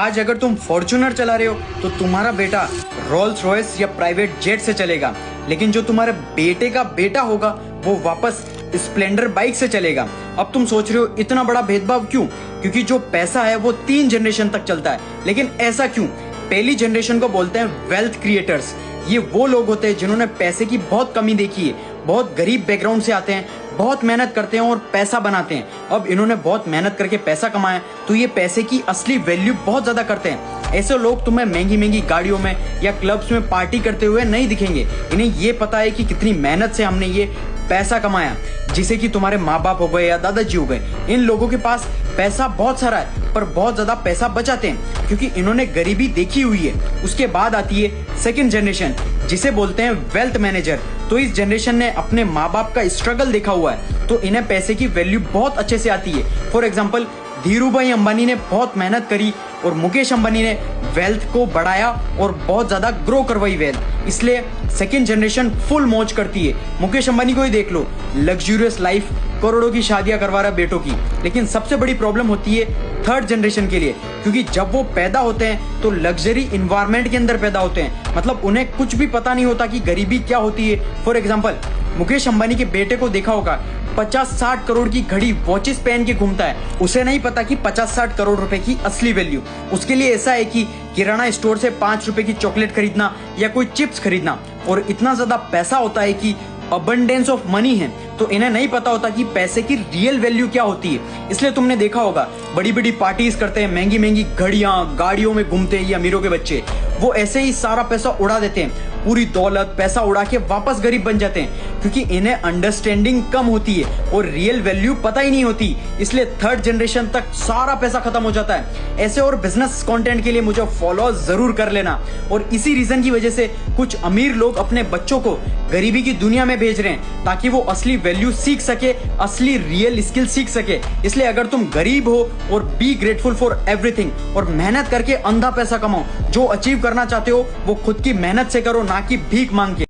आज अगर तुम फॉर्च्यूनर चला रहे हो तो तुम्हारा बेटा रोल्स रॉयस या प्राइवेट जेट से चलेगा, लेकिन जो तुम्हारे बेटे का बेटा होगा वो वापस स्प्लेंडर बाइक से चलेगा। अब तुम सोच रहे हो इतना बड़ा भेदभाव क्यों? क्योंकि जो पैसा है वो 3 जनरेशन तक चलता है। लेकिन ऐसा क्यों? पहली जनरेशन को बोलते हैं वेल्थ क्रिएटर्स। ये वो लोग होते हैं जिन्होंने पैसे की बहुत कमी देखी है, बहुत गरीब बैकग्राउंड से आते हैं, बहुत मेहनत करते हैं और पैसा बनाते हैं। अब इन्होंने बहुत मेहनत करके पैसा कमाया तो ये पैसे की असली वैल्यू बहुत ज्यादा करते हैं। ऐसे लोग तुम्हें महंगी महंगी गाड़ियों में या क्लब्स में पार्टी करते हुए नहीं दिखेंगे। इन्हें ये पता है कि कितनी मेहनत से हमने ये पैसा कमाया, जिसे कि तुम्हारे माँ बाप हो गए या दादाजी हो गए। इन लोगों के पास पैसा बहुत सारा है पर बहुत ज्यादा पैसा बचाते हैं क्योंकि इन्होंने गरीबी देखी हुई है। उसके बाद आती है सेकंड जनरेशन, जिसे बोलते हैं वेल्थ मैनेजर। तो इस जनरेशन ने अपने माँ बाप का स्ट्रगल देखा हुआ है तो इन्हें पैसे की वैल्यू बहुत अच्छे से आती है। फॉर एग्जाम्पल, धीरूभाई अंबानी ने बहुत मेहनत करी और मुकेश अंबानी ने वेल्थ को बढ़ाया और बहुत ज्यादा ग्रो करवाई वेल्थ। इसलिए सेकंड जनरेशन फुल मौज करती है। मुकेश अंबानी को ही देख लो, लग्जूरियस लाइफ, करोड़ों की शादियां करवा रहा बेटों की। लेकिन सबसे बड़ी प्रॉब्लम होती है थर्ड जनरेशन के लिए, क्योंकि जब वो पैदा होते हैं तो लग्जरी इन्वायरमेंट के अंदर पैदा होते हैं। मतलब उन्हें कुछ भी पता नहीं होता कि गरीबी क्या होती है। फॉर एग्जाम्पल, मुकेश अंबानी के बेटे को देखा होगा 50-60 करोड़ की घड़ी वॉचेस पहन के घूमता है। उसे नहीं पता कि 50-60 करोड़ रुपए की असली वैल्यू उसके लिए ऐसा है कि किराना स्टोर से 5 रुपए की चॉकलेट खरीदना या कोई चिप्स खरीदना। और इतना ज्यादा पैसा होता है कि अबंडेंस ऑफ मनी है, तो इन्हें नहीं पता होता कि पैसे की रियल वैल्यू क्या होती है। इसलिए तुमने देखा होगा बड़ी बड़ी पार्टीज करते हैं, महंगी महंगी घड़ियां गाड़ियों में घूमते हैं ये अमीरों के बच्चे। वो ऐसे ही सारा पैसा उड़ा देते हैं, पूरी दौलत पैसा उड़ा के वापस गरीब बन जाते हैं, क्योंकि इन्हें अंडरस्टैंडिंग कम होती है और रियल वैल्यू पता ही नहीं होती। इसलिए थर्ड जनरेशन तक सारा पैसा खत्म हो जाता है। ऐसे और बिजनेस कंटेंट के लिए मुझे फॉलो जरूर कर लेना। और इसी रीजन की वजह से कुछ अमीर लोग अपने बच्चों को गरीबी की दुनिया में भेज रहे हैं ताकि वो असली वैल्यू सीख सके, असली रियल स्किल सीख सके। इसलिए अगर तुम गरीब हो और बी ग्रेटफुल फॉर एवरीथिंग और मेहनत करके अंधा पैसा कमाओ। जो अचीव करना चाहते हो वो खुद की मेहनत से करो, ना कि भीख मांग के।